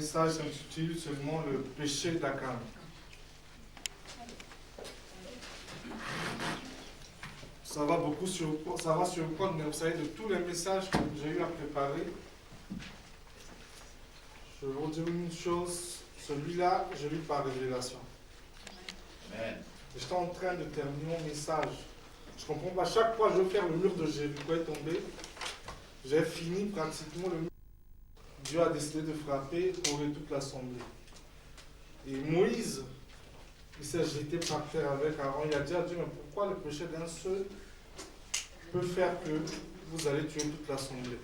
message s'intitule seulement le péché d'Akan. Ça va surprendre, mais vous savez, de tous les messages que j'ai eu à préparer, je vais vous dire une chose, celui-là, je l'ai par révélation. Amen. J'étais en train de terminer mon message. Je ne comprends pas, chaque fois que je veux faire le mur de Jéricho est tombé, j'ai fini pratiquement le mur. Dieu a décidé de frapper pour toute l'assemblée. Et Moïse, il s'est jeté par terre avec Aaron. Il a dit à Dieu, mais pourquoi le péché d'un seul peut faire que vous allez tuer toute l'assemblée?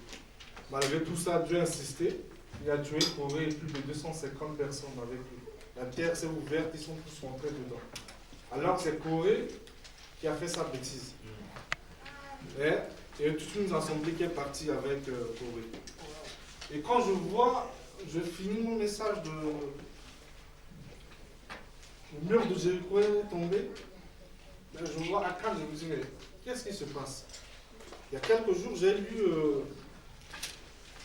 Malgré tout ça, Dieu a insisté. Il a tué Corée et plus de 250 personnes avec lui. La terre s'est ouverte, ils sont tous rentrés dedans. Alors c'est Corée qui a fait sa bêtise. Et il y a toute une assemblée qui est partie avec Corée. Et quand je finis mon message le mur de Jéricho est tombé, ben je vois Akan, je me dis, mais qu'est-ce qui se passe? Il y a quelques jours, j'ai lu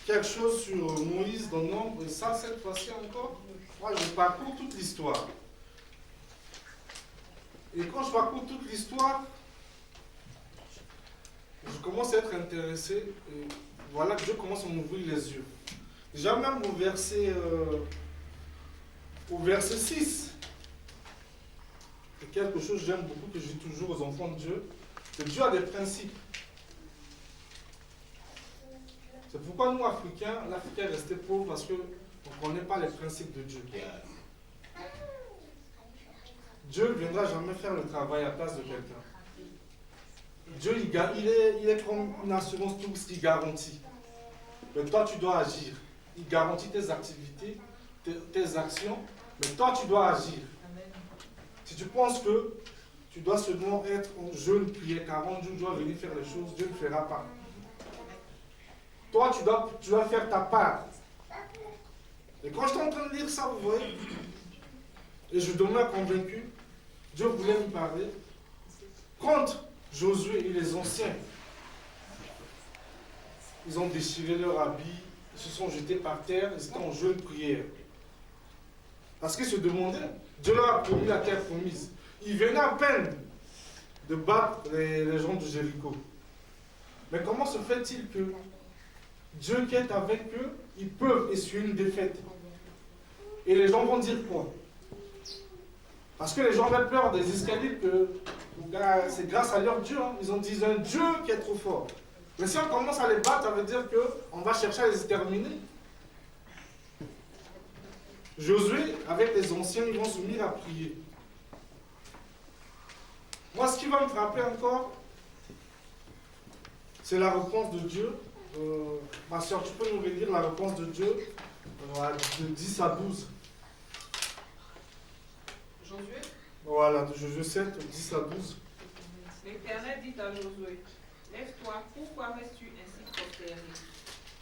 quelque chose sur Moïse dans Nombre, et ça, cette fois-ci encore, moi, je parcours toute l'histoire. Et quand je parcours toute l'histoire, je commence à être intéressé, et voilà que Dieu commence à m'ouvrir les yeux. Déjà même au verset 6, c'est quelque chose que j'aime beaucoup, que je dis toujours aux enfants de Dieu, c'est que Dieu a des principes. C'est pourquoi nous, Africains, l'Afrique est restée pauvre, parce qu'on ne connaît pas les principes de Dieu. Dieu ne viendra jamais faire le travail à la place de quelqu'un. Dieu, il est comme une assurance tous qui garantit. Mais toi, tu dois agir. Il garantit tes activités, tes actions, mais toi, tu dois agir. Si tu penses que tu dois seulement être en jeûne, prier 40 jours, tu dois venir faire les choses, Dieu ne fera pas. Toi, tu dois faire ta part. Et quand j'étais en train de lire ça, vous voyez, et je demeure convaincu, Dieu voulait me parler contre Josué et les anciens. Ils ont déchiré leurs habits, ils se sont jetés par terre, ils étaient en jeûne prière. Parce qu'ils se demandaient, Dieu leur a promis la terre promise. Ils venaient à peine de battre les gens de Jéricho. Mais comment se fait-il que Dieu qui est avec eux, ils peuvent essuyer une défaite? Et les gens vont dire quoi? Parce que les gens avaient peur des Israélites, que c'est grâce à leur Dieu. Hein. Ils ont dit, un Dieu qui est trop fort. Mais si on commence à les battre, ça veut dire qu'on va chercher à les exterminer. Josué, avec les anciens, ils vont se mettre à prier. Moi, ce qui va me frapper encore, c'est la réponse de Dieu. Ma soeur, tu peux nous relire la réponse de Dieu de 10 à 12. Josué. Voilà, de Josué 7, 10 à 12. L'Éternel dit à Josué, lève-toi, pourquoi restes-tu ainsi prosterné?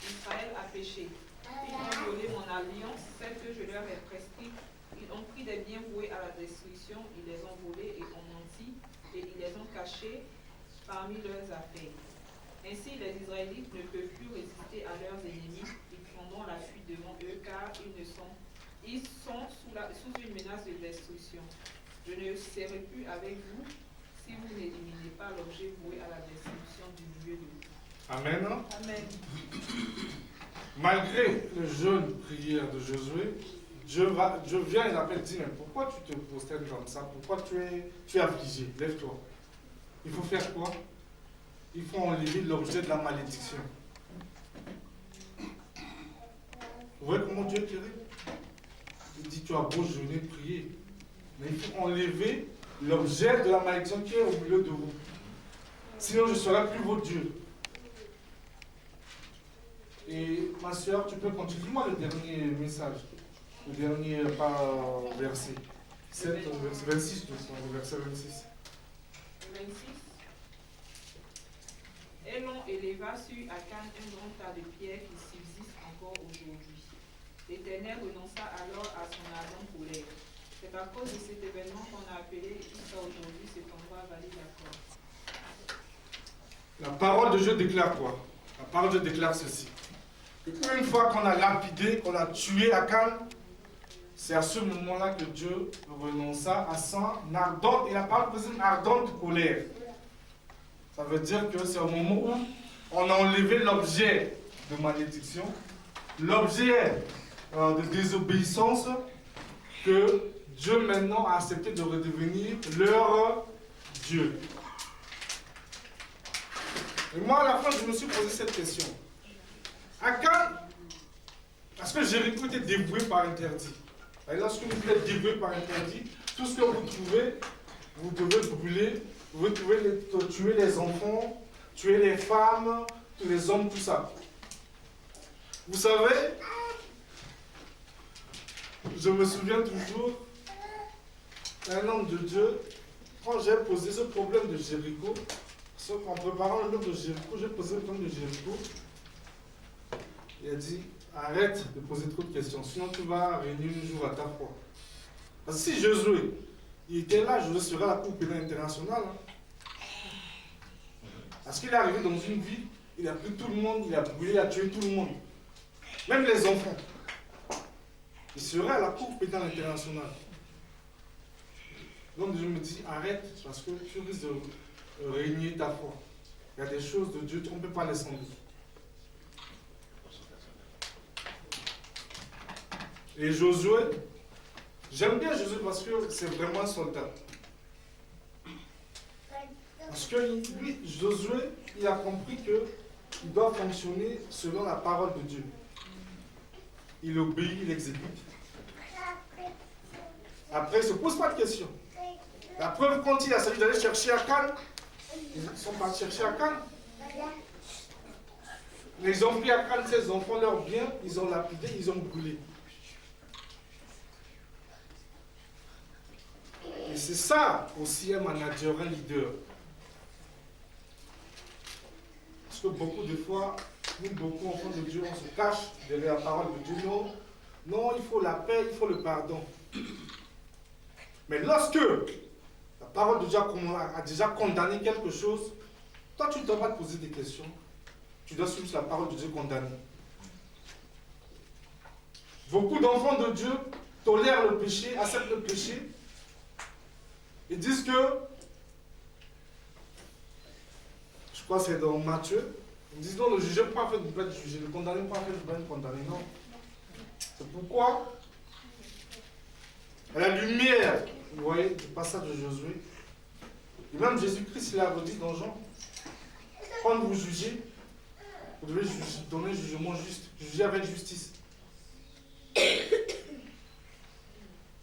Israël a péché. Ils ont violé mon alliance, celle que je leur ai prescrite. Ils ont pris des biens voués à la destruction, ils les ont volés et ont menti, et ils les ont cachés parmi leurs affaires. Ainsi, les Israélites ne peuvent plus résister à leurs ennemis, ils prendront la fuite devant eux, car ils sont sous une menace de destruction. Je ne serai plus avec vous si vous n'éliminez pas l'objet voué à la destruction du milieu de vous. Amen. Amen. Malgré le jeûne prière de Josué, Dieu vient et l'appelle, dit, mais pourquoi tu te prosternes comme ça? Pourquoi tu es affligé? Lève-toi. Il faut faire quoi? Il faut enlever l'objet de la malédiction. Vous voyez comment Dieu est terrible? Il dit, tu as beau jeûner, prier, mais il faut enlever l'objet de la malédiction qui est au milieu de vous. Sinon, je ne serai plus votre Dieu. Et ma soeur, tu peux continuer. Dis-moi le dernier message, le dernier verset. 7, verset 26, le verset 26. 26. Et l'on éleva sur Akan un grand tas de pierres qui subsiste encore aujourd'hui. L'Éternel renonça alors à son ardente colère. C'est à cause de cet événement qu'on a appelé jusqu'à aujourd'hui cet endroit vallée d'Akor. La parole de Dieu déclare quoi? La parole de Dieu déclare ceci. Une fois qu'on a lapidé, qu'on a tué Akan, c'est à ce moment-là que Dieu renonça à son ardente, il a parlé d'une ardente colère. Ça veut dire que c'est au moment où on a enlevé l'objet de malédiction, l'objet de désobéissance, que Dieu maintenant a accepté de redevenir leur Dieu. Et moi, à la fin, je me suis posé cette question. Akan, parce que Jéricho était dévoué par interdit. Et lorsque vous êtes dévoué par interdit, tout ce que vous trouvez, vous devez brûler, vous devez tuer les enfants, tuer les femmes, tous les hommes, tout ça. Vous savez, je me souviens toujours d'un homme de Dieu, quand j'ai posé ce problème de Jéricho, en préparant le livre de Jéricho, j'ai posé le problème de Jéricho. Il a dit, arrête de poser trop de questions, sinon tu vas régner un jour à ta foi. Parce que si Josué, il était là, Josué serait à la Cour pénale internationale. Parce qu'il est arrivé dans une ville, il a pris tout le monde, il a brûlé, il a tué tout le monde. Même les enfants. Il serait à la Cour pénale internationale. Donc je me dis, arrête, parce que tu risques de régner ta foi. Il y a des choses de Dieu, tu ne peux pas les enlever. Et Josué, j'aime bien Josué parce que c'est vraiment un soldat. Parce que lui, Josué, il a compris qu'il doit fonctionner selon la parole de Dieu. Il obéit, il exécute. Après, il ne se pose pas de questions. La preuve, quand il a s'agit d'aller chercher Akan, ils sont partis chercher Akan. Ils ont pris Akan, ses enfants, leurs biens, ils ont lapidé, ils ont brûlé. Et c'est ça aussi un manager, un leader. Parce que beaucoup de fois, nous, beaucoup enfants de Dieu, on se cache derrière la parole de Dieu. Non, non, il faut la paix, il faut le pardon. Mais lorsque la parole de Dieu a déjà condamné quelque chose, toi, tu ne dois pas te poser des questions. Tu dois suivre la parole de Dieu condamnée. Beaucoup d'enfants de Dieu tolèrent le péché, acceptent le péché. Ils disent que, je crois que c'est dans Matthieu, ils disent non, le juge n'est pas fait de bien juger, le condamné n'est pas fait de bien condamner. Non. C'est pourquoi, à la lumière, vous voyez, du passage de Josué, et même Jésus-Christ, il a redit dans Jean, quand vous jugez, vous devez donner un jugement juste, juger avec justice.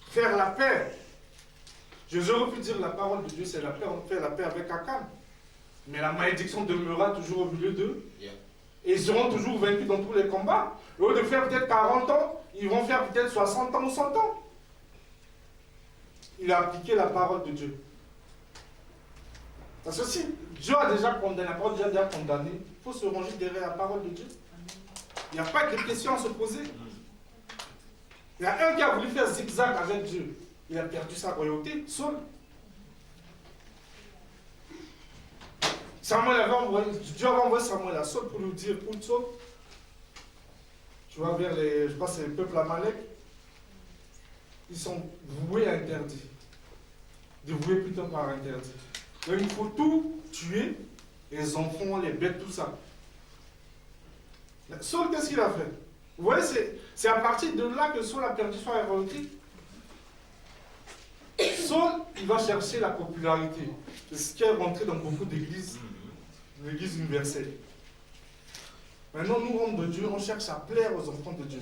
Faire la paix. Jésus aurait pu dire la parole de Dieu, c'est la paix, on fait la paix avec Akan. Mais la malédiction demeurera toujours au milieu d'eux. Et ils seront toujours vaincus dans tous les combats. Au lieu de faire peut-être 40 ans, ils vont faire peut-être 60 ans ou 100 ans. Il a appliqué la parole de Dieu. Parce que si Dieu a déjà condamné, la parole de Dieu a déjà condamné, il faut se ranger derrière la parole de Dieu. Il n'y a pas de questions à se poser. Il y a un qui a voulu faire zigzag avec Dieu. Il a perdu sa royauté, Saul. Samuel avait envoyé, Dieu avait envoyé Samuel à Saul pour lui dire, écoute Saul, tu vas vers les, je pense, les peuples Amalek, ils sont voués à interdit. Dévoués plutôt par interdit. Donc il faut tout tuer, les enfants, les bêtes, tout ça. Mais Saul, qu'est-ce qu'il a fait? Vous voyez, c'est à partir de là que Saul a perdu sa royauté. Saul, il va chercher la popularité. C'est ce qui est rentré dans beaucoup d'églises, l'église universelle. Maintenant, nous, hommes de Dieu, on cherche à plaire aux enfants de Dieu.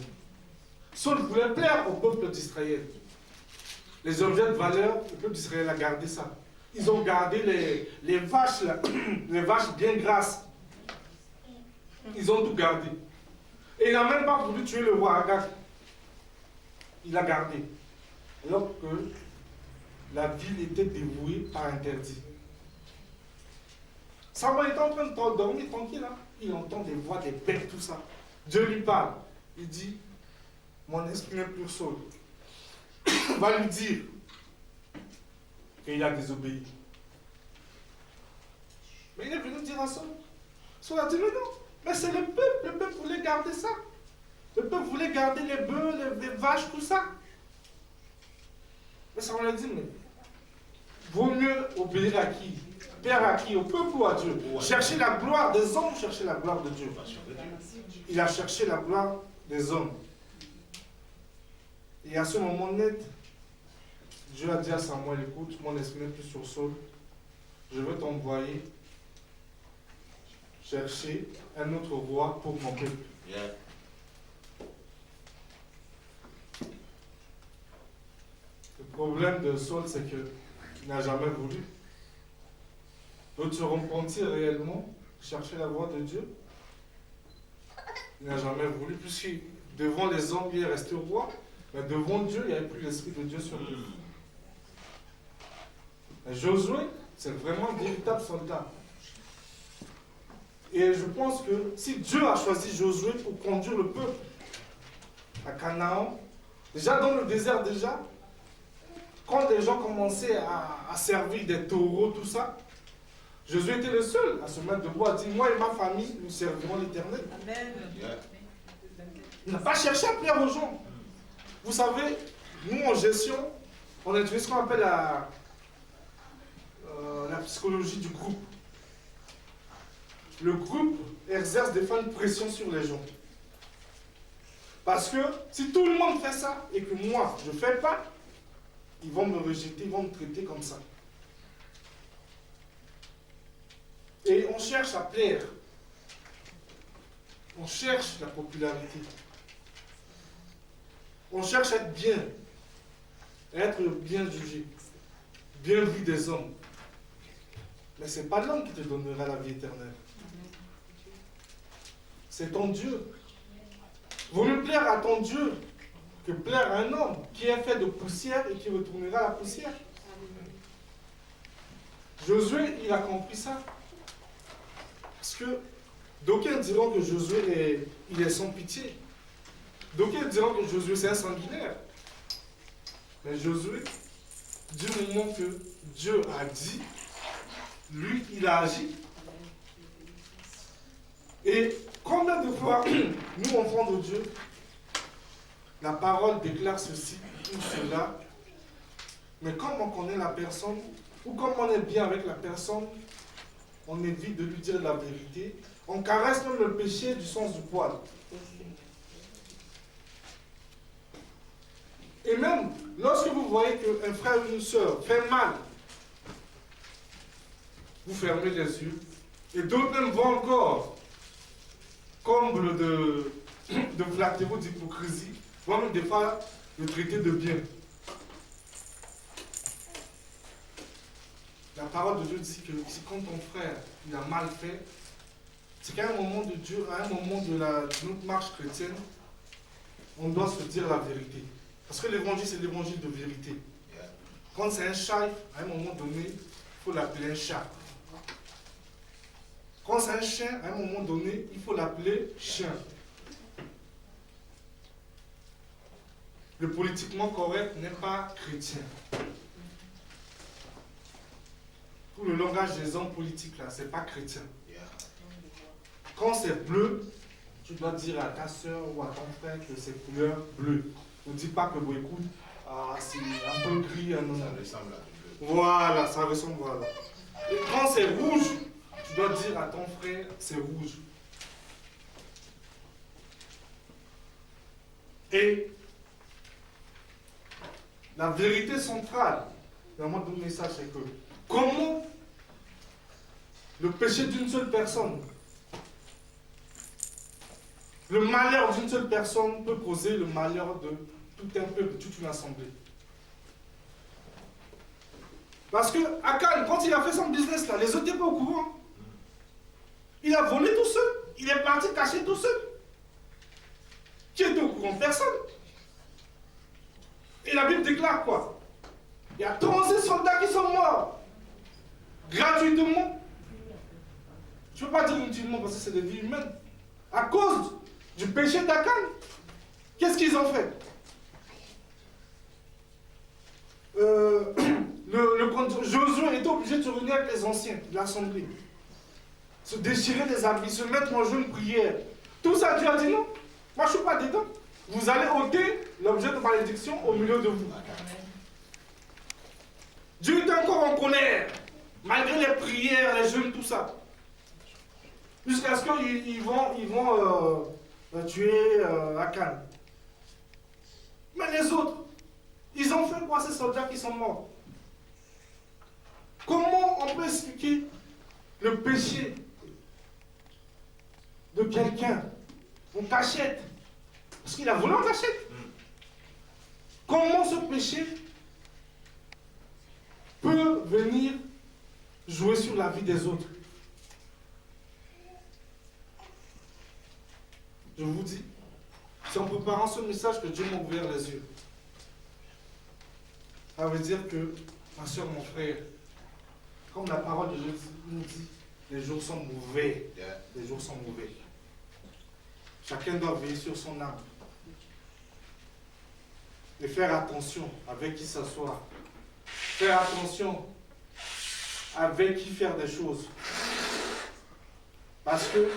Saul voulait plaire au peuple d'Israël. Les objets de valeur, le peuple d'Israël a gardé ça. Ils ont gardé les vaches, là, les vaches bien grasses. Ils ont tout gardé. Et il n'a même pas voulu tuer le roi Agag. Il a gardé. Alors que la ville était dévouée par interdit. Samuel est en train de dormir tranquille. Hein? Il entend des voix, des bêtes, tout ça. Dieu lui parle. Il dit, mon esprit n'est plus Saul. Va lui dire qu'il a désobéi. Mais il est venu dire à Saul. Saul a dit, mais non, mais c'est le peuple voulait garder ça. Le peuple voulait garder les bœufs, les vaches, tout ça. Mais ça, on a dit, mais vaut mieux obéir à qui? Père à qui? Au peuple ou à Dieu? Chercher la gloire des hommes ou chercher la gloire de Dieu? Il a cherché la gloire des hommes. Et à ce moment net, Dieu a dit à Samuel, écoute, mon esprit n'est plus sur Saul. Je veux t'envoyer chercher un autre roi pour mon peuple. Yeah. Le problème de Saul, c'est qu'il n'a jamais voulu. D'autres se repentir réellement, chercher la voie de Dieu. Il n'a jamais voulu, puisque devant les hommes, il est resté roi, mais devant Dieu, il n'y avait plus l'Esprit de Dieu sur lui. Et Josué, c'est vraiment un véritable soldat. Et je pense que si Dieu a choisi Josué pour conduire le peuple à Canaan, déjà dans le désert, quand les gens commençaient à servir des taureaux, tout ça, Josué était le seul à se mettre debout, à dire, moi et ma famille, nous servirons l'Éternel. Amen. Il n'a pas cherché à plaire aux gens. Vous savez, nous en gestion, on utilise ce qu'on appelle la psychologie du groupe. Le groupe exerce des fois une pression sur les gens. Parce que si tout le monde fait ça et que moi, je ne fais pas, ils vont me rejeter, ils vont me traiter comme ça. Et on cherche à plaire. On cherche la popularité. On cherche à être bien. À être bien jugé. Bien vu des hommes. Mais ce n'est pas l'homme qui te donnera la vie éternelle. C'est ton Dieu. Vaut mieux plaire à ton Dieu que plaire à un homme qui est fait de poussière et qui retournera à la poussière. Josué, il a compris ça. Parce que d'aucuns diront que Josué il est sans pitié. D'aucuns diront que Josué c'est un sanguinaire. Mais Josué, du moment que Dieu a dit, lui, il a agi. Et combien de fois, nous, enfants de Dieu, la parole déclare ceci ou cela, mais comme on connaît la personne, ou comme on est bien avec la personne, on évite de lui dire la vérité. On caresse même le péché du sens du poil. Et même, lorsque vous voyez qu'un frère ou une soeur fait mal, vous fermez les yeux. Et d'autres même vont encore, comble de flatterie ou d'hypocrisie, vont même des fois le traiter de bien. La parole de Dieu dit que si quand ton frère il a mal fait, c'est qu'à un moment de Dieu, à un moment de notre marche chrétienne, on doit se dire la vérité. Parce que l'évangile, c'est l'évangile de vérité. Quand c'est un chat, à un moment donné, il faut l'appeler un chat. Quand c'est un chien, à un moment donné, il faut l'appeler chien. Le politiquement correct n'est pas chrétien. Tout le langage des hommes politiques, là, c'est pas chrétien. Quand c'est bleu, tu dois dire à ta soeur ou à ton frère que c'est couleur bleue. Ne dis pas que, bon, écoute, c'est un peu gris. Ça ressemble à du bleu. Voilà, ça ressemble, voilà. Et quand c'est rouge, tu dois dire à ton frère, c'est rouge. Et la vérité centrale dans mon message, c'est que comment le péché d'une seule personne, le malheur d'une seule personne peut causer le malheur de tout un peuple, de toute une assemblée. Parce que Akan, quand il a fait son business là, les autres n'étaient pas au courant. Il a volé tout seul. Il est parti cacher tout seul. Qui était au courant? Personne. Et la Bible déclare quoi? Il y a 36 soldats qui sont morts. Gratuitement. Je ne peux pas dire inutilement parce que c'est des vies humaines. À cause du péché d'Akan. Qu'est-ce qu'ils ont fait? Josué était obligé de se réunir avec les anciens de l'assemblée. Se déchirer les habits, se mettre en jeu une prière. Tout ça, Dieu a dit non. Moi, je ne suis pas dedans. Vous allez ôter l'objet de malédiction au milieu de vous. Dieu est encore en colère, malgré les prières, les jeûnes, tout ça. Jusqu'à ce qu'ils vont tuer Akan. Mais les autres, ils ont fait quoi ces soldats qui sont morts? Comment on peut expliquer le péché de quelqu'un en cachette? Parce qu'il a volé en cachette. Comment ce péché peut venir jouer sur la vie des autres? Je vous dis, c'est en préparant ce message que Dieu m'a ouvert les yeux. Ça veut dire que, ma soeur, mon frère, comme la parole de Dieu nous dit, les jours sont mauvais. Les jours sont mauvais. Chacun doit veiller sur son âme. Et faire attention avec qui s'asseoir. Faire attention avec qui faire des choses. Parce que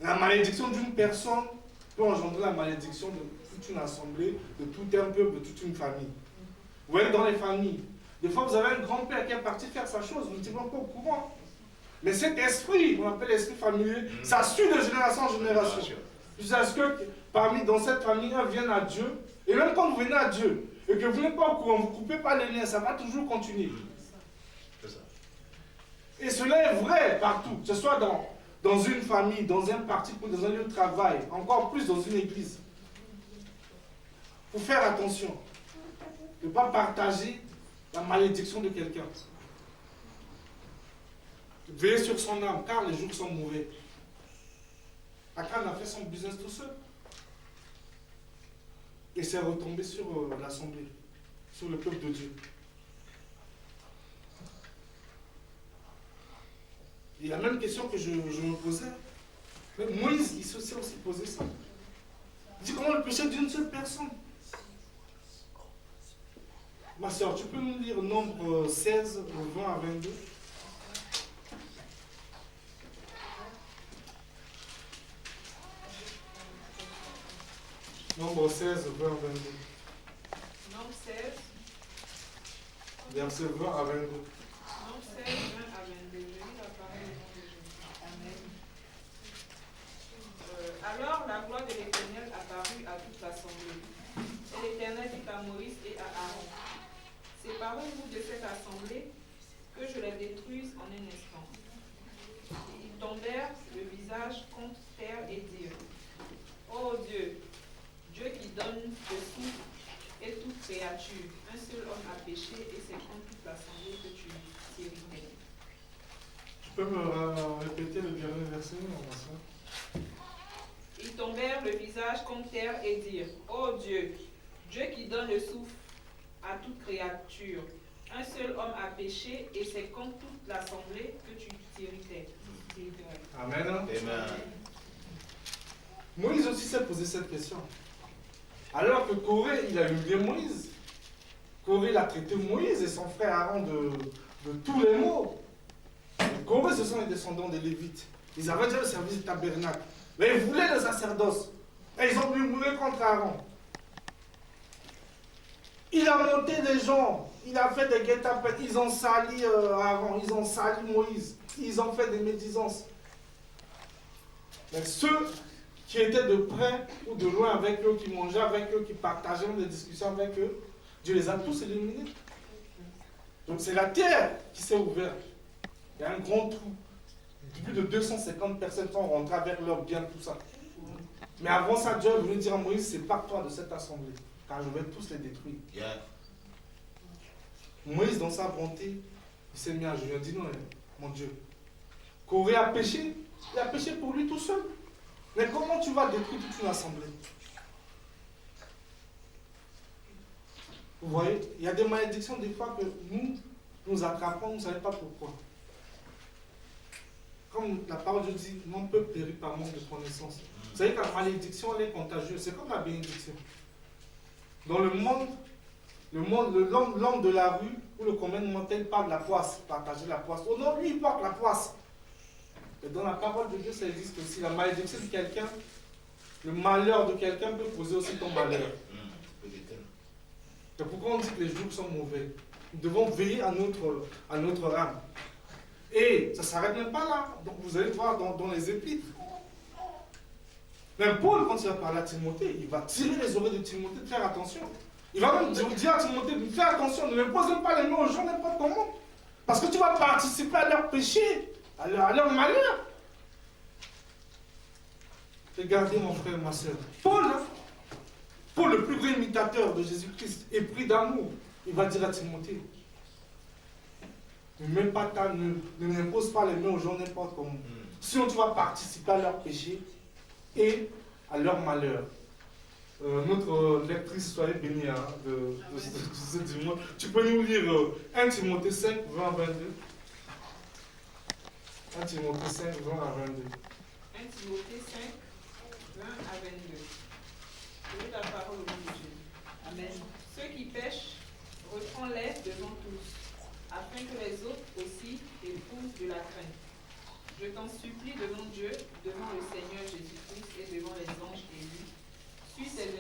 la malédiction d'une personne peut engendrer la malédiction de toute une assemblée, de tout un peuple, de toute une famille. Vous voyez, dans les familles, des fois vous avez un grand-père qui est parti faire sa chose, vous n'étiez pas au courant. Mais cet esprit, on appelle l'esprit familier, ça suit de génération en génération. Jusqu'à ce que dans cette famille, un vienne à Dieu. Et même quand vous venez à Dieu, et que vous n'êtes pas au courant, vous ne coupez pas les liens, ça va toujours continuer. Et cela est vrai partout, que ce soit dans une famille, dans un parti, dans un lieu de travail, encore plus dans une église. Il faut faire attention de ne pas partager la malédiction de quelqu'un. Veillez sur son âme, car les jours sont mauvais. Akan a fait son business tout seul. Et c'est retombé sur l'assemblée, sur le peuple de Dieu. Et la même question que je me posais, mais Moïse, il s'est aussi posé ça. Il dit comment le péché d'une seule personne? Ma soeur, tu peux nous lire Nombre 16, 20 à 22? Nombre 16, 20 à 22. Nombre 16. Verset 20 à 22. Nombre 16, 20 à 22. Je lis la parole au nom de Jésus. Amen. Alors la gloire de l'Éternel apparut à toute l'assemblée. Et l'Éternel dit à Moïse et à Aaron, séparez-vous de cette assemblée, que je les détruise en un instant. Et ils tombèrent le visage contre terre et dirent, ô Dieu, Dieu qui donne le souffle et toute créature, un seul homme a péché et c'est contre toute l'assemblée que tu t'irritais. Tu peux me répéter le dernier verset, ma soeur? Ils tombèrent le visage contre terre et dirent, ô Dieu, Dieu qui donne le souffle à toute créature, un seul homme a péché et c'est contre toute l'assemblée que tu t'irritais. Amen. Amen. Moïse aussi s'est posé cette question. Alors que Corée, il a humilié Moïse. Corée, il a traité Moïse et son frère Aaron de tous les maux. Corée, ce sont les descendants des Lévites. Ils avaient déjà le service du tabernacle. Mais ils voulaient le sacerdoce. Et ils ont murmuré contre Aaron. Il a monté les gens. Il a fait des guet-apens. Ils ont sali Aaron. Ils ont sali Moïse. Ils ont fait des médisances. Mais ceux qui étaient de près ou de loin avec eux, qui mangeaient avec eux, qui partageaient des discussions avec eux, Dieu les a tous éliminés. Donc c'est la terre qui s'est ouverte. Il y a un grand trou. Plus de 250 personnes sont rentrées avec leurs biens, tout ça. Mais avant ça, Dieu est venu dire à Moïse, sépare-toi de cette assemblée, car je vais tous les détruire. Yeah. Moïse, dans sa bonté, il s'est mis à genoux. Il a dit, non, mon Dieu, Corée a péché. Il a péché pour lui tout seul. Mais comment tu vas détruire toute une assemblée? Vous voyez, il y a des malédictions des fois que nous attrapons, nous ne savons pas pourquoi. Comme la parole de Dieu dit, mon peuple périt par manque de connaissance. Vous savez que la malédiction, elle est contagieuse. C'est comme la bénédiction. Dans le monde, l'homme de la rue, ou le commun mortel parle de la poisse, partager la poisse. Oh non, lui, il porte la poisse. Et dans la parole de Dieu, ça existe aussi. La malédiction de quelqu'un Le malheur de quelqu'un peut causer aussi ton malheur. Et pourquoi on dit que les jours sont mauvais? Nous devons veiller à notre âme. Et ça ne s'arrête même pas là. Donc vous allez voir dans les épîtres. Même Paul, quand il va parler à Timothée, il va tirer les oreilles de Timothée de faire attention. Il va même dire à Timothée de faire attention, ne me pose même pas les mains aux gens n'importe comment. Parce que tu vas participer à leur péché, à leur malheur. Regardez mon frère et ma soeur. Paul, le plus grand imitateur de Jésus-Christ, épris d'amour, il va dire à Timothée, ne m'impose pas les mains aux gens n'importe comment. Sinon tu vas participer à leur péché et à leur malheur. Notre lectrice, soyez bénie de ce dimanche. Tu peux nous lire 1 Timothée 5, 20 à 22. 1 Timothée 5, 20 à 22. 1 Timothée 5, 20 à 22. Je lis la parole au nom de Dieu. Amen. Ceux qui pêchent, reprends-les devant tous, afin que les autres aussi éprouvent de la crainte. Je t'en supplie devant Dieu, devant le Seigneur Jésus-Christ et devant les anges élus. Suis ces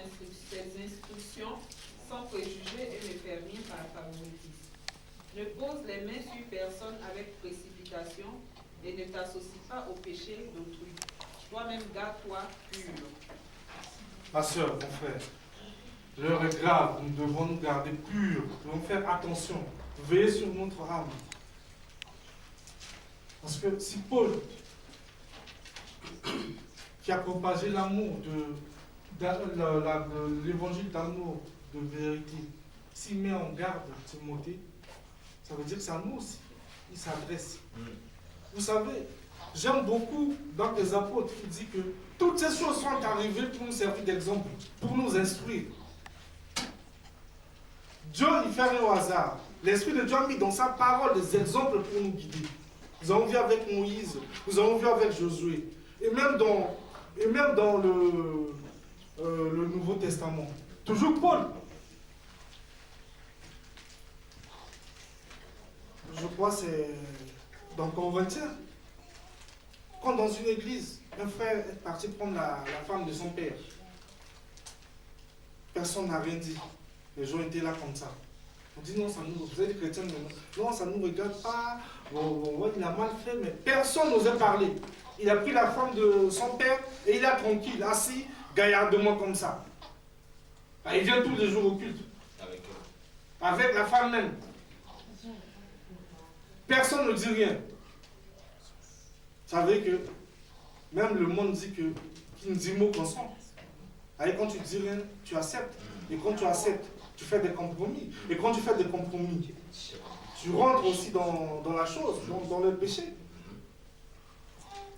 instructions sans préjugés et ne permire par favoritisme. Ne pose les mains sur personne avec précipitation et ne t'associe pas au péché d'autrui. Toi-même garde-toi pur. Ma soeur, mon frère, l'heure est grave, nous devons nous garder purs, nous devons faire attention, veiller sur notre âme. Parce que si Paul, qui a propagé l'amour l'évangile d'amour, de vérité, s'il met en garde Timothée, ça veut dire que c'est à nous aussi, il s'adresse. Vous savez, j'aime beaucoup dans les apôtres qui dit que toutes ces choses sont arrivées pour nous servir d'exemple, pour nous instruire. Dieu, il fait rien au hasard. L'Esprit de Dieu a mis dans sa parole des exemples pour nous guider. Nous avons vu avec Moïse, nous avons vu avec Josué, et même dans le Nouveau Testament. Toujours Paul. Je crois que c'est dans Corinthiens. Quand dans une église, un frère est parti prendre la femme de son père, personne n'a rien dit. Les gens étaient là comme ça. On dit non, vous êtes chrétiens, non, ça ne nous regarde pas. Bon, il a mal fait, mais personne n'osait parler. Il a pris la femme de son père et il est tranquille, assis, gaillardement comme ça. Il vient tous les jours au culte. Avec la femme même. Personne ne dit rien. Vous savez que même le monde dit que qui ne dit mot consent. Quand tu dis rien, tu acceptes. Et quand tu acceptes, tu fais des compromis. Et quand tu fais des compromis, tu rentres aussi dans la chose, dans le péché.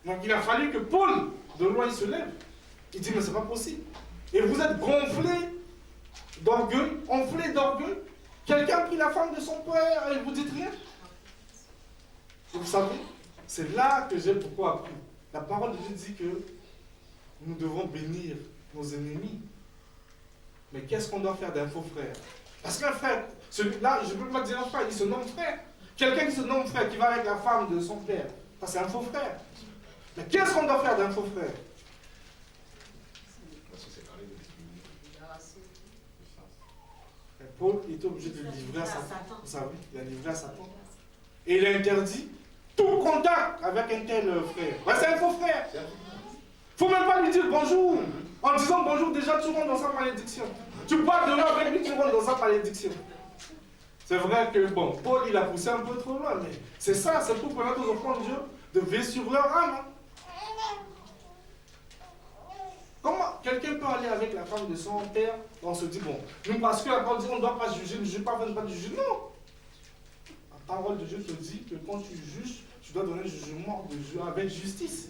Donc il a fallu que Paul, de loin, il se lève. Il dit, mais c'est pas possible. Et vous êtes gonflés d'orgueil, enflés d'orgueil. Quelqu'un a pris la femme de son père et vous dites rien. Et vous savez, c'est là que j'ai beaucoup appris. La parole de Dieu dit que nous devons bénir nos ennemis. Mais qu'est-ce qu'on doit faire d'un faux frère? Parce qu'un frère, celui-là, je ne peux pas dire un frère, il se nomme frère. Quelqu'un qui se nomme frère, qui va avec la femme de son père, ça c'est un faux frère. Mais qu'est-ce qu'on doit faire d'un faux frère? Paul était obligé de le livrer à Satan. Vous savez, il a livré à Satan. Et il a interdit tout contact avec un tel frère. Ouais, c'est un faux frère. Il ne faut même pas lui dire bonjour. En disant bonjour, déjà tu rentres dans sa malédiction. Tu pars de là avec lui, tu rentres dans sa malédiction. C'est vrai que, bon, Paul, il a poussé un peu trop loin, mais c'est ça, c'est pour permettre aux enfants de Dieu de veiller sur leur âme. Comment quelqu'un peut aller avec la femme de son père, on se dit, bon, nous, parce que la parole dit, on ne doit pas juger, ne juge pas, ne pas juger. Non! La parole de Dieu te dit que quand tu juges, tu dois donner un jugement avec justice.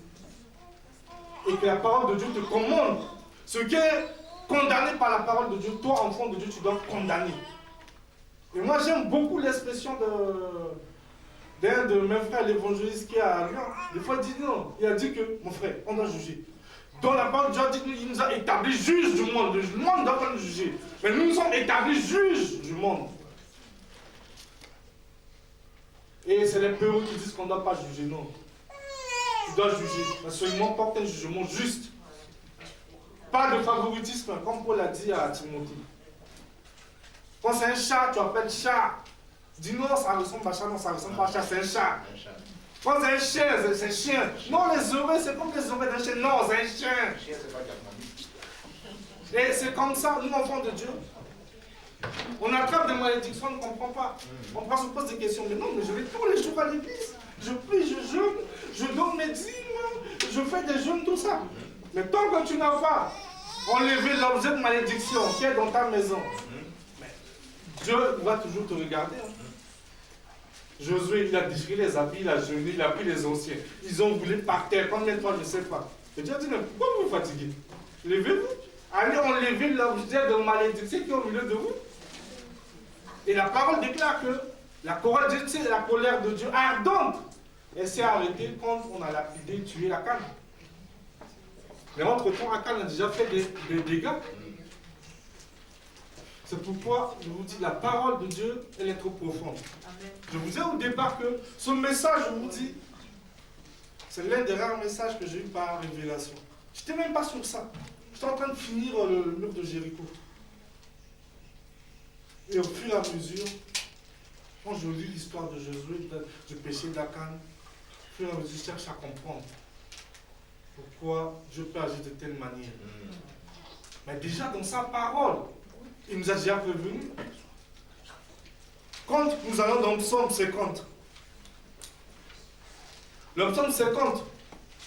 Et que la parole de Dieu te commande. Ce qui est condamné par la parole de Dieu, toi, enfant de Dieu, tu dois condamner. Et moi, j'aime beaucoup l'expression d'un de mes frères, l'évangéliste qui est à Lyon. Des fois, il dit non. Il a dit que, mon frère, on doit juger. Dans la parole de Dieu, il nous a établis juges du monde. Le monde ne doit pas nous juger. Mais nous sommes établis juges du monde. Et c'est les peureux qui disent qu'on ne doit pas juger. Non. Tu dois juger. Mais seulement porte un jugement juste. Pas de favoritisme, comme Paul a dit à Timothée. Quand c'est un chat, tu appelles chat. Dis non, ça ressemble à chat, non, ça ressemble pas à chat, c'est un chat. Quand c'est un chien, c'est un chien. Non, les oreilles, c'est comme les oreilles d'un chien. Non, c'est un chien. Chien, c'est pas diaconie. Et c'est comme ça, nous, enfants de Dieu. On attrape des malédictions, on ne comprend pas. On se pose des questions. Mais non, mais je vais tous les jours à l'église. Je prie, je jeûne, je donne mes dîmes, je fais des jeûnes, tout ça. Mais tant que tu n'as pas enlevé l'objet de malédiction qui est dans ta maison, Dieu va toujours te regarder. Hein. Josué, il a déchiré les habits, il a jeûné, il a pris les anciens. Ils ont voulu par terre, combien de fois, je ne sais pas. Et Dieu a dit, mais pourquoi vous vous fatiguez? Levez-vous. Allez enlever l'objet de malédiction qui est au milieu de vous. Et la parole déclare que la colère de Dieu ardente, elle s'est arrêtée quand on a lapidé, tué la canne. Mais entre-temps, Akan a déjà fait des dégâts. C'est pourquoi je vous dis, la parole de Dieu, elle est trop profonde. Amen. Je vous ai au départ que ce message, je vous dis, c'est l'un des rares messages que j'ai eu par révélation. Je n'étais même pas sur ça. J'étais en train de finir le mur de Jéricho. Et au fur et à mesure, quand je lis l'histoire de Josué, du péché d'Akan, au fur et à mesure, je cherche à comprendre pourquoi Dieu peut agir de telle manière. Mais déjà dans sa parole, il nous a déjà prévenu. Quand nous allons dans le psaume 50, le psaume 50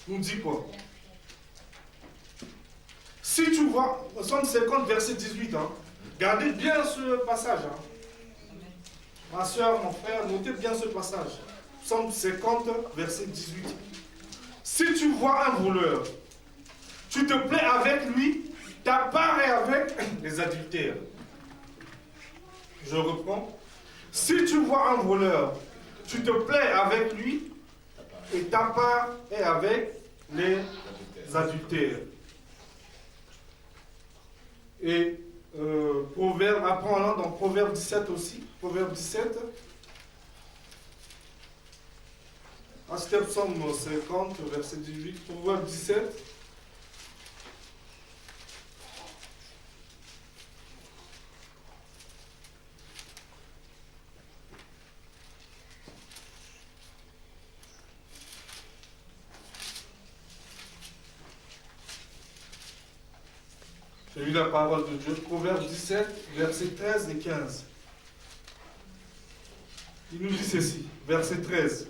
nous dit quoi? Si tu vois, le psaume 50, verset 18, hein, gardez bien ce passage. Hein. Ma soeur, mon frère, notez bien ce passage. Psaume 50, verset 18. Si tu vois un voleur, tu te plais avec lui, ta part est avec les adultères. Je reprends. Si tu vois un voleur, tu te plais avec lui, et ta part est avec les adultères. Et Proverbe, après on entre dans Proverbe 17 aussi. Proverbe 17. C'était psaume 50, verset 18. Proverbe 17. J'ai lu la parole de Dieu, Proverbe 17, versets 13 et 15. Il nous dit ceci, verset 13.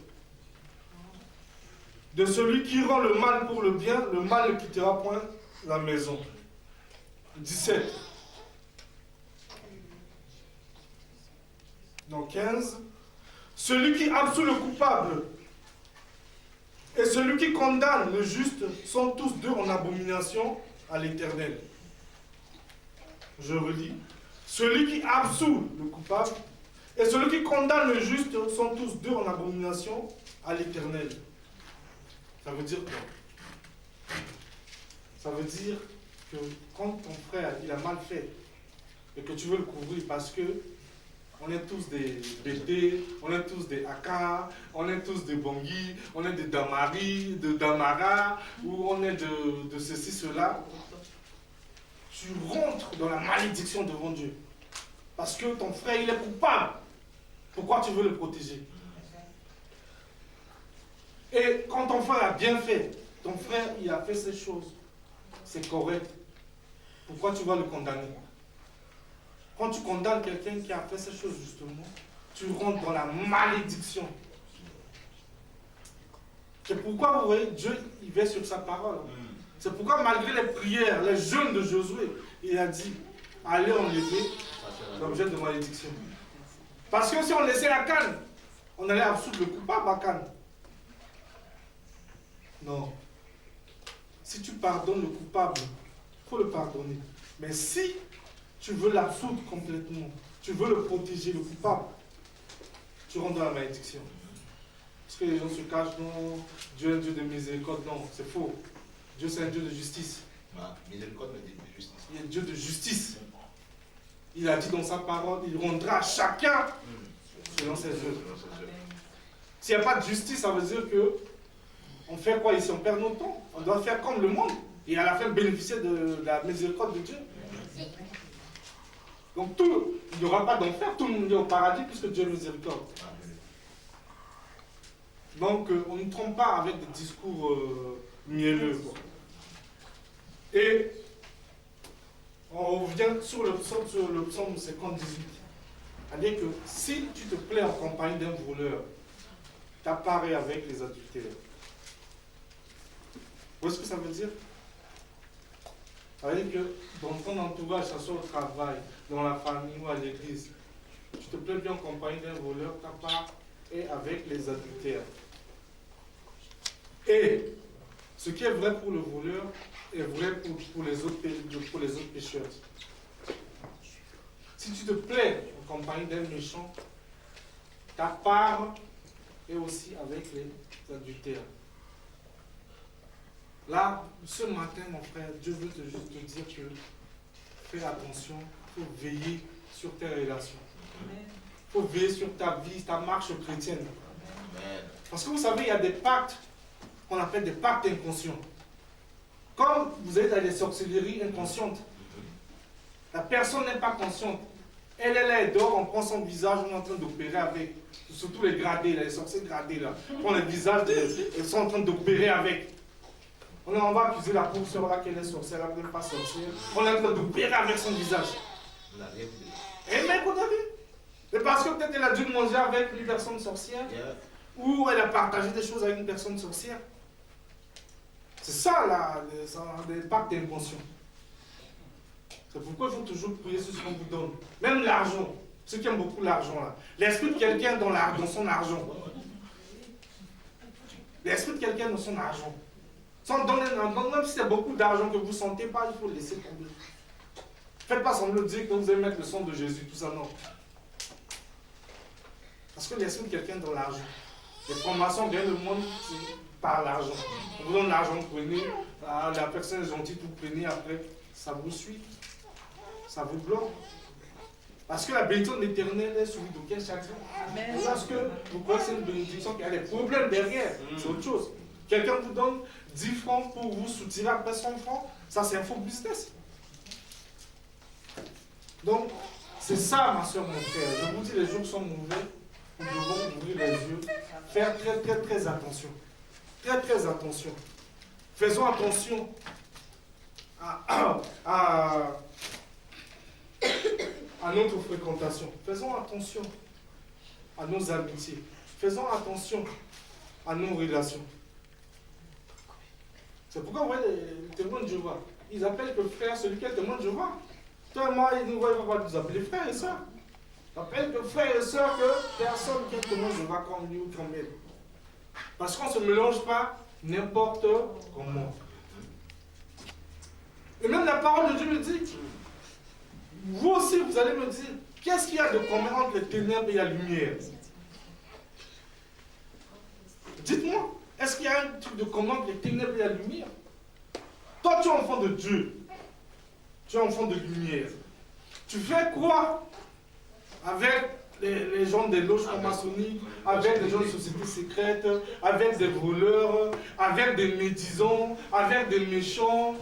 De celui qui rend le mal pour le bien, le mal ne quittera point la maison. 17. Dans 15. Celui qui absout le coupable et celui qui condamne le juste sont tous deux en abomination à l'Éternel. Je relis. Celui qui absout le coupable et celui qui condamne le juste sont tous deux en abomination à l'Éternel. Ça veut dire quoi? Ça veut dire que quand ton frère il a mal fait et que tu veux le couvrir parce que on est tous des BT, on est tous des Aka, on est tous des Bangui, on est des Damari, de Damara, ou on est de ceci, cela, tu rentres dans la malédiction devant Dieu. Parce que ton frère, il est coupable. Pourquoi tu veux le protéger? Et quand ton frère a bien fait, ton frère, il a fait ces choses, c'est correct. Pourquoi tu vas le condamner? Quand tu condamnes quelqu'un qui a fait ces choses, justement, tu rentres dans la malédiction. C'est pourquoi, vous voyez, Dieu, il veille sur sa parole. C'est pourquoi, malgré les prières, les jeûnes de Josué, il a dit, allez enlever l'objet de malédiction. Parce que si on laissait la canne, on allait absoudre le coupable à canne. Non. Si tu pardonnes le coupable, il faut le pardonner. Mais si tu veux l'absoudre complètement, tu veux le protéger, le coupable, tu rentres dans la malédiction. Parce que les gens se cachent, non, Dieu est un Dieu de miséricorde, non, c'est faux. Dieu c'est un Dieu de justice. Miséricorde me dit de justice. Il est un Dieu de justice. Il a dit dans sa parole, il rendra à chacun selon ses œuvres. S'il n'y a pas de justice, ça veut dire que on fait quoi ici? On perd notre temps. On doit faire comme le monde. et à la fin bénéficier de la miséricorde de Dieu. Donc il n'y aura pas d'enfer, tout le monde est au paradis puisque Dieu est miséricorde. Donc on ne trompe pas avec des discours mielleux. Et on revient sur le psaume 58. C'est-à-dire que si tu te plais en compagnie d'un voleur, t'apparais avec les adultères. Vous voyez ce que ça veut dire? Ça veut dire que dans ton entourage, que ce soit au travail, dans la famille ou à l'église, tu te plais bien en compagnie d'un voleur, t'apparais avec les adultères. Et ce qui est vrai pour le voleur est vrai pour les autres pécheurs. Si tu te plais en compagnie d'un méchant, ta part est aussi avec les adultères. Là, ce matin, mon frère, Dieu veut juste te dire que fais attention, il faut veiller sur tes relations. Il faut veiller sur ta vie, ta marche chrétienne. Parce que vous savez, il y a des pactes qu'on appelle des pactes inconscients. Comme vous êtes dans des sorcelleries inconscientes, la personne n'est pas consciente. Elle est là, elle dort, on prend son visage, on est en train d'opérer avec. Surtout les gradés, les sorciers gradés là. On prend le visage, ils sont en train d'opérer avec. On va accuser la pauvre sœur là qu'elle est sorcière, elle n'est pas sorcière. On est en train d'opérer avec son visage. Et mais qu'on a vu. C'est parce que peut-être elle a dû manger avec une personne sorcière, ou elle a partagé des choses avec une personne sorcière. C'est ça là, les pactes inconscients. C'est pourquoi il faut toujours prier sur ce qu'on vous donne. Même l'argent. Ceux qui aiment beaucoup l'argent là. L'esprit de quelqu'un dans son argent. L'esprit de quelqu'un dans son argent. Même si c'est beaucoup d'argent que vous ne sentez pas, il faut le laisser tomber. Faites pas semblant de dire que vous allez mettre le sang de Jésus, tout ça, non. Parce que l'esprit de quelqu'un dans l'argent. Les formations gagnent le monde par l'argent. On vous donne l'argent, prenez. La personne est gentille, vous prenez après. Ça vous suit. Ça vous bloque. Parce que la bénédiction éternelle est suivie d'aucun chaque jour. Parce que vous croyez que c'est une bénédiction qui a des problèmes derrière. C'est autre chose. Quelqu'un vous donne 10 francs pour vous soutirer après 100 francs. Ça, c'est un faux business. Donc, c'est ça, ma soeur, mon frère. Je vous dis, les jours sont mauvais. Nous devons ouvrir les yeux. Faire très, très, très attention. Très, très attention. Faisons attention à notre fréquentation. Faisons attention à nos amitiés. Faisons attention à nos relations. C'est pourquoi vous voyez les témoins de Jéhovah. Ils appellent que frère celui qui est témoin de Jéhovah. Toi et moi, ils nous voient, ils vont nous appeler frères et sœurs. Ils appellent que frères et sœurs que personne qui est témoin de Jéhovah comme lui ou comme elle. Parce qu'on ne se mélange pas n'importe comment. Et même la parole de Dieu me dit, vous aussi vous allez me dire, qu'est-ce qu'il y a de commun entre les ténèbres et la lumière? Dites-moi, est-ce qu'il y a un truc de commun entre les ténèbres et la lumière? Toi, tu es enfant de Dieu. Tu es enfant de lumière. Tu fais quoi avec les gens des loges franc-maçonniques, avec des gens de sociétés secrètes, avec des voleurs, avec des médisants, avec des méchants?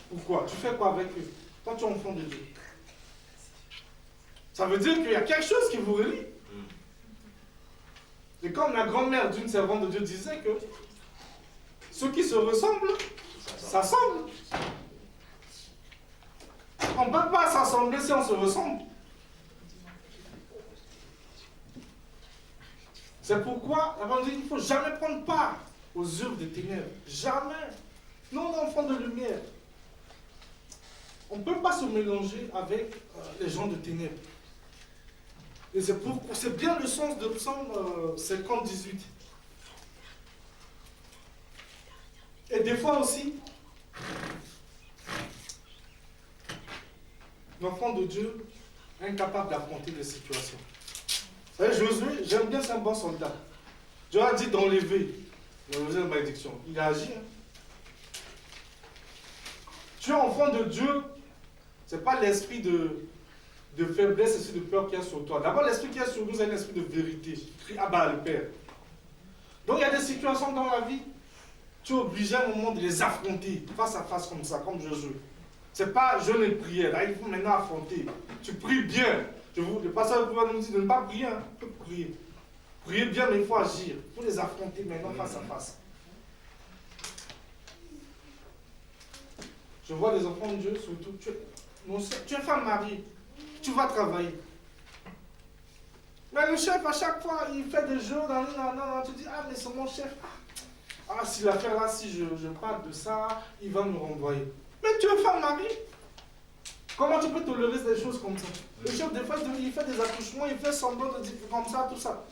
Pourquoi? Tu fais quoi avec eux? Toi, tu es enfant de Dieu. Ça veut dire qu'il y a quelque chose qui vous relie. Et comme la grand-mère d'une servante de Dieu disait que ceux qui se ressemblent, s'assemblent. On ne peut pas s'assembler si on se ressemble. C'est pourquoi la Bible dit qu'il ne faut jamais prendre part aux œuvres des ténèbres. Jamais. Non, enfants de lumière. On ne peut pas se mélanger avec les gens de ténèbres. Et c'est bien le sens de Psaume 50-18. Et des fois aussi, l'enfant de Dieu est incapable d'affronter les situations. Vous savez, Josué, j'aime bien, c'est un bon soldat. Dieu a dit d'enlever la malédiction. Il a agi. Hein. Tu es enfant de Dieu, ce n'est pas l'esprit de faiblesse et de peur qui est sur toi. D'abord, l'esprit qui est sur nous, c'est un esprit de vérité. Crie Abba le Père. Donc, il y a des situations dans la vie. tu es obligé à un moment de les affronter, face à face comme ça, comme Josué. C'est pas jeûne et prière, là il faut maintenant affronter. Tu pries bien. Le pasteur nous dit de ne pas prier, hein. Il faut prier. Prier bien, mais il faut agir. Il faut les affronter maintenant face à face. Je vois des enfants de Dieu, surtout, tu es femme mariée, tu vas travailler. Mais le chef, à chaque fois, il fait des jeux, tu dis, ah, mais c'est mon chef. Ah, si l'affaire là, si je parle de ça, il va me renvoyer. Mais tu es femme mariée. Comment tu peux tolérer des choses comme ça? Le chef, des fois, il fait des accouchements, il fait semblant de dire comme ça, tout ça.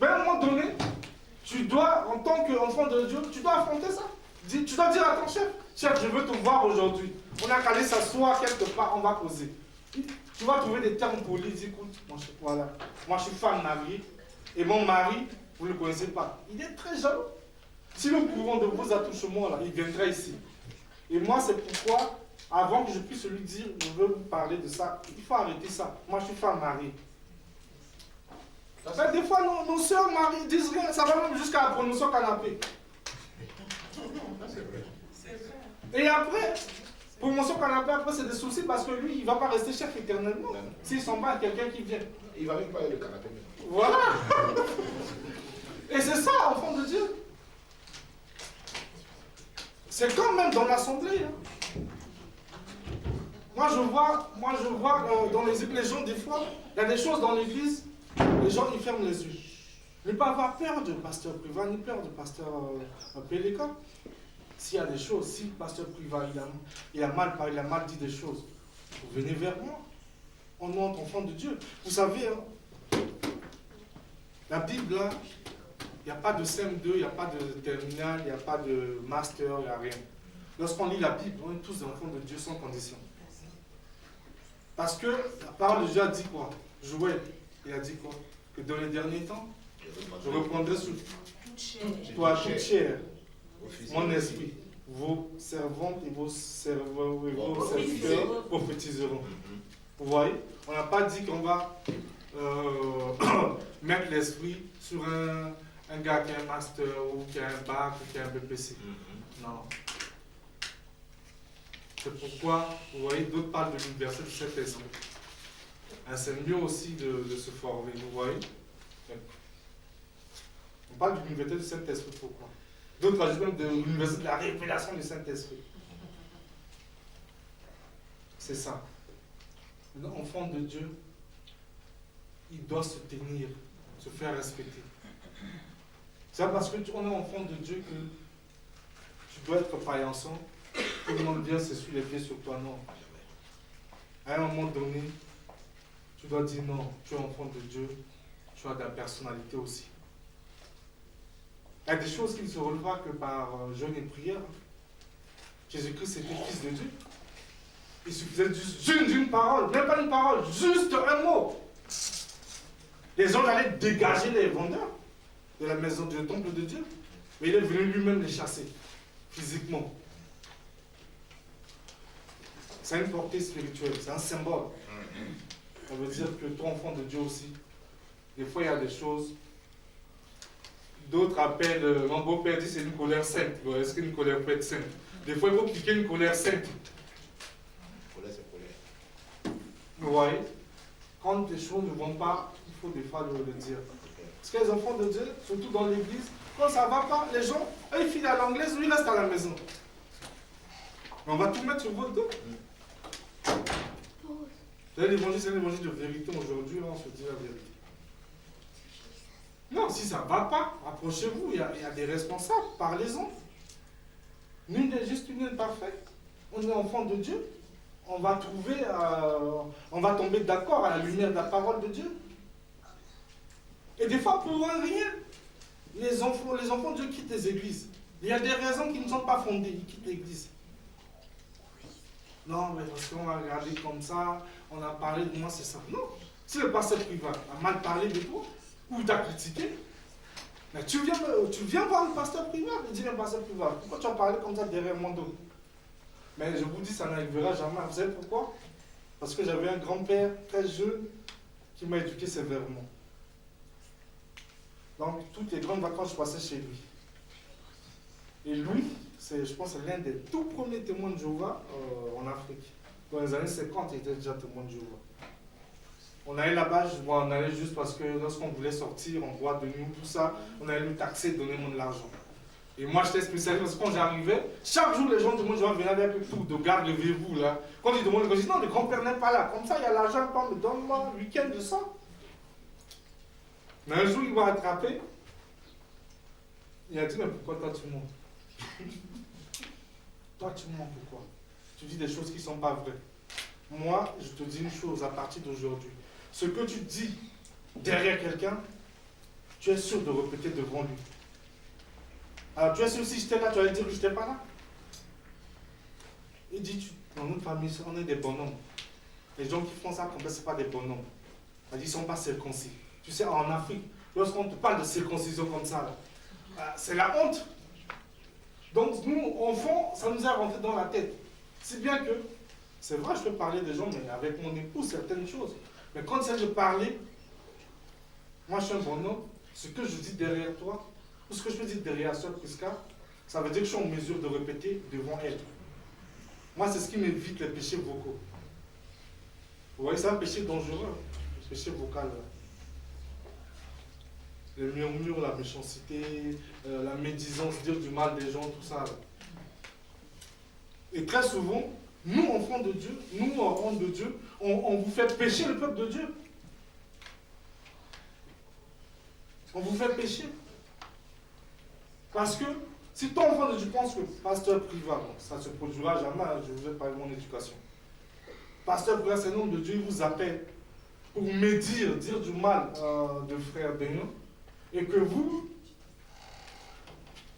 Mais à un moment donné, tu dois, en tant qu'enfant de Dieu, tu dois affronter ça. Tu dois dire à ton chef, chef, je veux te voir aujourd'hui. On a qu'à aller s'asseoir quelque part, on va causer. Tu vas trouver des termes polis, dis, écoute, voilà, moi je suis femme mariée, et mon mari, vous ne le connaissez pas. Il est très jaloux. Si nous pouvons de vos attouchements là, il viendra ici. Et moi, c'est pourquoi, avant que je puisse lui dire, je veux vous parler de ça, il faut arrêter ça. Moi, je suis femme mariée. Mais des fois, nos soeurs mariées disent rien, ça va même jusqu'à la promotion canapé. Et après, promotion canapé, après, c'est des soucis parce que lui, il ne va pas rester chef éternellement. S'il s'en va à quelqu'un qui vient. Il ne va même pas aller le canapé. Voilà. Et c'est ça, enfant de Dieu. C'est quand même dans l'assemblée. Hein. Moi, je vois dans les gens, des fois, il y a des choses dans l'église, les gens, ils ferment les yeux. Ne pas avoir peur de pasteur Priva, ni peur de pasteur Péléka. S'il y a des choses, si le pasteur Priva, il a mal dit des choses, vous venez vers moi. On est enfant de Dieu. Vous savez, hein, la Bible, là, il n'y a pas de CM2, il n'y a pas de terminal, il n'y a pas de master, il n'y a rien. Lorsqu'on lit la Bible, on est tous des enfants de Dieu sans condition. Parce que la parole de Dieu a dit quoi? Joël, il a dit quoi? Que dans les derniers temps, je reprendrai sur toi toute chair, mon esprit, vos servantes et vos serviteurs prophétiseront. Vous voyez? On n'a pas dit qu'on va mettre l'esprit sur un gars qui a un master ou qui a un bac ou qui a un BPC. Non. C'est pourquoi, vous voyez, d'autres parlent de l'université de Saint-Esprit. C'est mieux aussi de se former, vous voyez. On parle de l'université du Saint-Esprit, pourquoi? D'autres parlent même de l'université de la révélation du Saint-Esprit. C'est ça. L'enfant de Dieu, il doit se tenir, se faire respecter. C'est parce que on est enfant de Dieu que tu dois être paillançon. Tout le monde vient s'essuyer les pieds sur toi, non. À un moment donné, tu dois dire non, tu es enfant de Dieu, tu as de la personnalité aussi. Il y a des choses qui ne se relèvent pas que par jeûne et prière. Jésus-Christ était fils de Dieu. Il suffisait juste d'une parole, même pas une parole, juste un mot. Les gens allaient dégager les vendeurs de la maison du temple de Dieu. Mais il est venu lui-même les chasser, physiquement. C'est une portée spirituelle, c'est un symbole. Ça veut dire que toi, enfant de Dieu aussi, des fois il y a des choses, d'autres appellent, mon beau-père dit c'est une colère sainte. Est-ce qu'une colère peut être sainte? Des fois il faut piquer une colère sainte. Colère, c'est colère. Vous voyez? Quand les choses ne vont pas, il faut des fois le dire. Parce que les enfants de Dieu, surtout dans l'église, quand ça ne va pas, les gens, eux ils filent à l'anglaise, lui il reste à la maison. Mais on va tout mettre sur votre dos. L'évangile, c'est un évangile de vérité aujourd'hui, on se dit la vérité. Non, si ça ne va pas, approchez-vous, il y a des responsables, parlez-en. Nul n'est juste, nul n'est parfait. On est enfant de Dieu. On va tomber d'accord à la lumière de la parole de Dieu. Et des fois, pour rien, les enfants de Dieu quittent les églises. Il y a des raisons qui ne sont pas fondées, ils quittent l'église. Non, mais parce qu'on a regardé comme ça, on a parlé de moi, c'est ça. Non. Si le pasteur privé a mal parlé de toi, ou t'a critiqué, mais tu viens voir le pasteur privé et dis, mais pasteur privé, pourquoi tu as parlé comme ça derrière mon dos? Mais je vous dis, ça n'arrivera jamais. Vous savez pourquoi? Parce que j'avais un grand-père très jeune qui m'a éduqué sévèrement. Donc, toutes les grandes vacances, je passais chez lui. Et lui, je pense, c'est l'un des tout premiers témoins de Jéhovah en Afrique. Dans les années 50, il était déjà témoin de Jéhovah. On allait là-bas, on allait juste parce que lorsqu'on voulait sortir en boîte de nuit, tout ça, on allait nous taxer, donner de l'argent. Et moi, j'étais spécialiste parce que quand j'arrivais, chaque jour, les gens de mon Jéhovah venaient avec tout, de garde, levez-vous là. Quand ils demandent, je dis non, le grand-père n'est pas là. Comme ça, il y a l'argent, me donne-moi un week-end de ça. Mais un jour, il m'a attrapé. Il a dit, mais pourquoi toi tu mens? Toi tu mens pourquoi? Tu dis des choses qui ne sont pas vraies. Moi, je te dis une chose à partir d'aujourd'hui. Ce que tu dis derrière quelqu'un, tu es sûr de répéter devant lui. Alors tu es sûr si j'étais là, tu allais dire que je n'étais pas là? Il dit, dans notre famille, on est des bonhommes. Les gens qui font ça, comme ça, ce n'est pas des bonhommes. Ils ne sont pas circoncis. Tu sais, en Afrique, lorsqu'on te parle de circoncision comme ça, c'est la honte. Donc nous, enfants, ça nous a rentré dans la tête. Si bien que, c'est vrai, je peux parler des gens, mais avec mon épouse, certaines choses. Mais quand il s'agit de parler, moi je suis un bonhomme, ce que je dis derrière toi, ou ce que je peux dire derrière Sœur Prisca, ça veut dire que je suis en mesure de répéter devant elle. Moi, c'est ce qui m'évite les péchés vocaux. Vous voyez, c'est un péché dangereux, le péché vocal. Le murmure, la méchanceté, la médisance, dire du mal des gens, tout ça. Et très souvent, nous, enfants de Dieu, nous, enfants de Dieu, on vous fait pécher le peuple de Dieu. On vous fait pécher. Parce que si ton enfant de Dieu pense que pasteur privat, bon, ça ne se produira jamais, je vous ai parlé de mon éducation. Pasteur privat, c'est le nom de Dieu, il vous appelle pour médire, dire du mal de frère Bénion. Et que vous,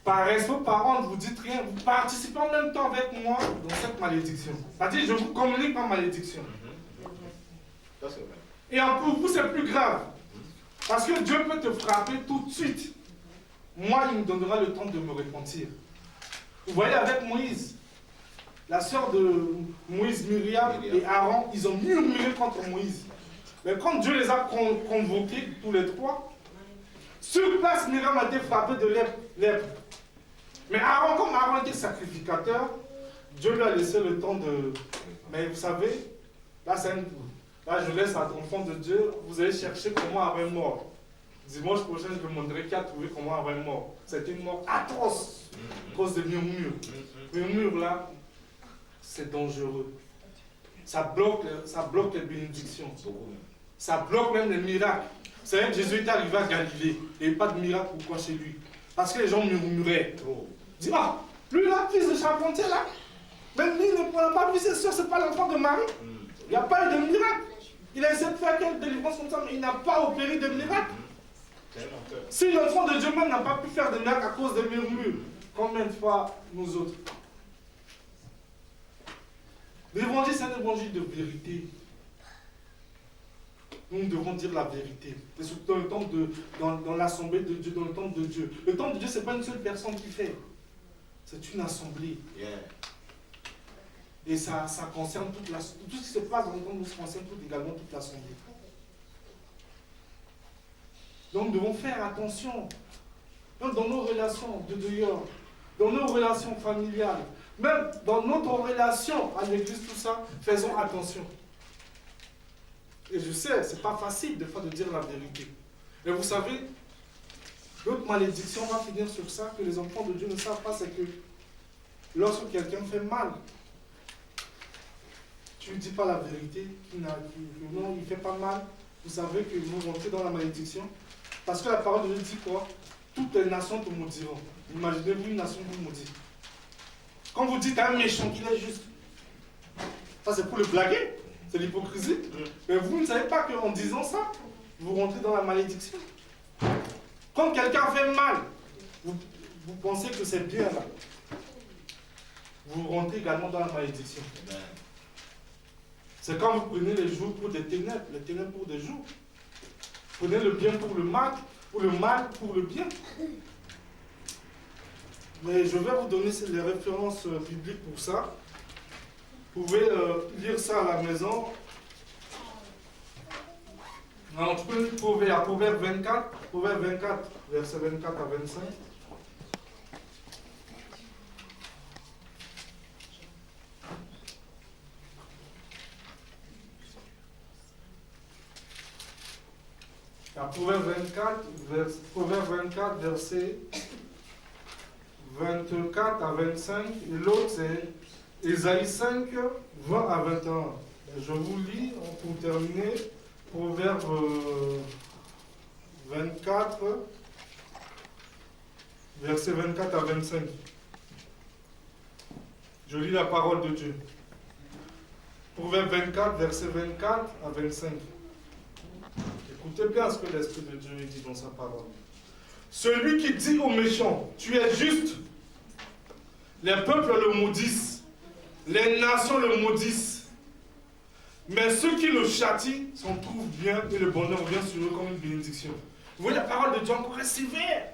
par respect parents, vous dites rien, vous participez en même temps avec moi dans cette malédiction. C'est-à-dire, je vous communique ma malédiction. Ça, c'est vrai. Et pour vous, c'est plus grave. Parce que Dieu peut te frapper tout de suite. Moi, il me donnera le temps de me repentir. Vous voyez, avec Moïse, la sœur de Moïse, Myriam et Aaron, ils ont murmuré contre Moïse. Mais quand Dieu les a convoqués, tous les trois, sur place, Myriam a été frappée de lèpre. Mais Aaron, comme Aaron était sacrificateur, Dieu lui a laissé le temps de... Mais vous savez, là, je laisse à l'enfant de Dieu, vous allez chercher comment Aaron est mort. Dimanche prochain, je vous montrerai qui a trouvé comment Aaron est mort. C'était une mort atroce, à cause de murmures. Murmures, là, c'est dangereux. Ça bloque les bénédictions. Ça bloque même les miracles. Vous savez que Jésus est arrivé à Galilée. Il n'y avait pas de miracle, pourquoi chez lui? Parce que les gens murmuraient. Ils disent, ah, lui là, fils de charpentier là, même lui ne prend pas, lui c'est sûr, c'est pas l'enfant de Marie. Il n'y a pas eu de miracle. Il a essayé de faire quelques délivrances comme ça, mais il n'a pas opéré de miracle. Si l'enfant de Dieu même n'a pas pu faire de miracle à cause des murmures, combien de fois nous autres? L'évangile, c'est un évangile de vérité. Nous devons dire la vérité. Et surtout dans le temple dans l'assemblée de Dieu, dans le temple de Dieu. Le temple de Dieu, ce n'est pas une seule personne qui fait. C'est une assemblée. Yeah. Et ça concerne tout ce qui se passe dans le temple, ça concerne également toute l'assemblée. Donc nous devons faire attention. Même dans nos relations de dehors, dans nos relations familiales, même dans notre relation à l'église, tout ça, faisons attention. Et je sais, ce n'est pas facile des fois de dire la vérité. Mais vous savez, notre malédiction va finir sur ça, que les enfants de Dieu ne savent pas, c'est que lorsque quelqu'un fait mal, tu ne dis pas la vérité, non, il ne fait pas mal, vous savez que vous rentrez dans la malédiction. Parce que la parole de Dieu dit quoi? Toutes les nations te maudiront. Imaginez-vous une nation vous maudit. Quand vous dites à un méchant qu'il est juste, ça c'est pour le blaguer. C'est l'hypocrisie. Mais vous ne savez pas qu'en disant ça, vous rentrez dans la malédiction. Quand quelqu'un fait mal, vous pensez que c'est bien là. Vous rentrez également dans la malédiction. C'est quand vous prenez les jours pour des ténèbres, les ténèbres pour des jours. Prenez le bien pour le mal pour le bien. Mais je vais vous donner les références bibliques pour ça. Vous pouvez lire ça à la maison. Alors, tu peux lire Proverbe 24, verset 24 à 25. À Proverbe 24, verset 24 à 25. Et l'autre, c'est Ésaïe 5, 20 à 21. Je vous lis pour terminer. Proverbe 24, verset 24 à 25. Je lis la parole de Dieu. Proverbe 24, verset 24 à 25. Écoutez bien ce que l'Esprit de Dieu dit dans sa parole. Celui qui dit aux méchants, tu es juste, les peuples le maudissent, les nations le maudissent, mais ceux qui le châtient s'en trouvent bien et le bonheur vient sur eux comme une bénédiction. Vous voyez, la parole de Dieu encore est sévère.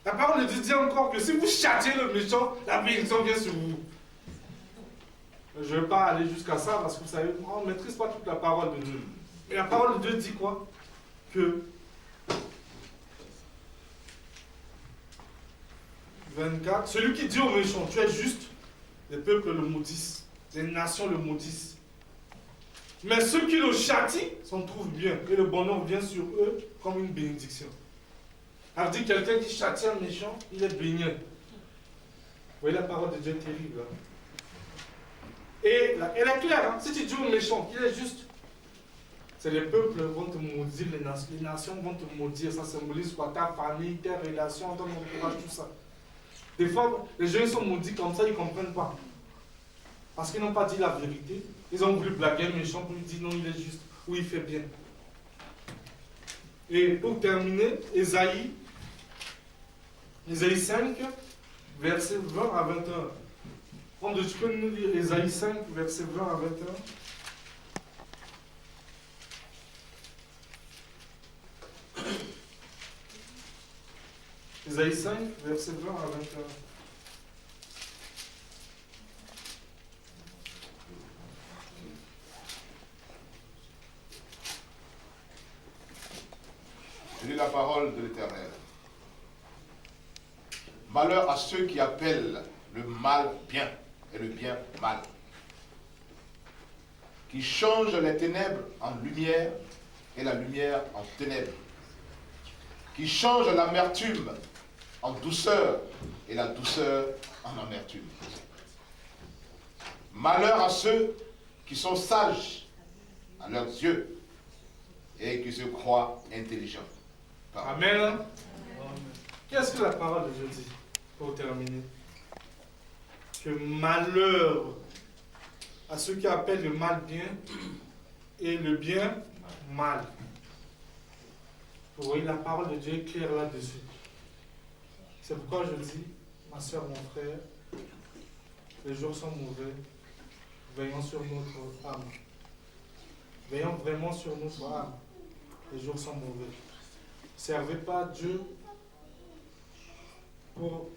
La parole de Dieu dit encore que si vous châtiez le méchant, la bénédiction vient sur vous. Je ne vais pas aller jusqu'à ça parce que vous savez, on ne maîtrise pas toute la parole de Dieu. Mais la parole de Dieu dit quoi? Que 24, celui qui dit aux méchants, tu es juste, les peuples le maudissent, les nations le maudissent. Mais ceux qui le châtient s'en trouvent bien et le bonheur vient sur eux comme une bénédiction. Alors dit quelqu'un qui châtie un méchant, il est béni. Vous voyez, la parole de Dieu est terrible. Hein? Et elle est claire, hein? Si tu dis au méchant qu'il est juste, c'est les peuples vont te maudire, les nations vont te maudire. Ça symbolise quoi? Ta famille, tes relations, ton entourage, tout ça. Des fois, les gens sont maudits comme ça, ils ne comprennent pas. Parce qu'ils n'ont pas dit la vérité. Ils ont voulu blaguer un méchant pour lui dire non, il est juste, ou il fait bien. Et pour terminer, Ésaïe 5, verset 20 à 21. Tu peux nous lire Ésaïe 5, verset 20 à 21. Ésaïe 5, verset 20 à 21. Je lis la parole de l'Éternel. Malheur à ceux qui appellent le mal bien et le bien mal, qui changent les ténèbres en lumière et la lumière en ténèbres, qui changent l'amertume en douceur et la douceur en amertume. Malheur à ceux qui sont sages à leurs yeux et qui se croient intelligents. Amen. Amen. Qu'est-ce que la parole de Dieu dit pour terminer? Que malheur à ceux qui appellent le mal bien et le bien mal. Vous voyez, la parole de Dieu est claire là-dessus. C'est pourquoi je dis, ma soeur, mon frère, les jours sont mauvais, veillons sur notre âme. Veillons vraiment sur notre âme. Les jours sont mauvais. Servez pas Dieu pour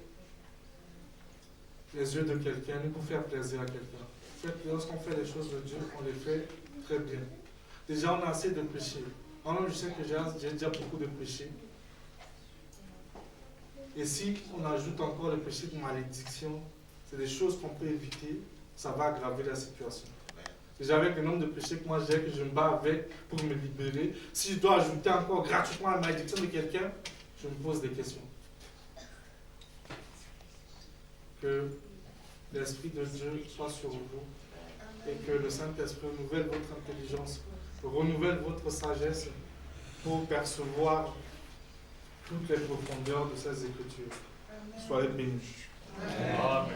les yeux de quelqu'un, ni pour faire plaisir à quelqu'un. Lorsqu'on fait les choses de Dieu, on les fait très bien. Déjà, on a assez de péchés. Moi-même, je sais que j'ai déjà beaucoup de péchés. Et si on ajoute encore le péché de malédiction, c'est des choses qu'on peut éviter, ça va aggraver la situation. Déjà avec le nombre de péchés que moi j'ai, que je me bats avec pour me libérer, si je dois ajouter encore gratuitement la malédiction de quelqu'un, je me pose des questions. Que l'Esprit de Dieu soit sur vous et que le Saint-Esprit renouvelle votre intelligence, renouvelle votre sagesse pour percevoir toutes les profondeurs de ces Écritures. Soyez bénis. Amen.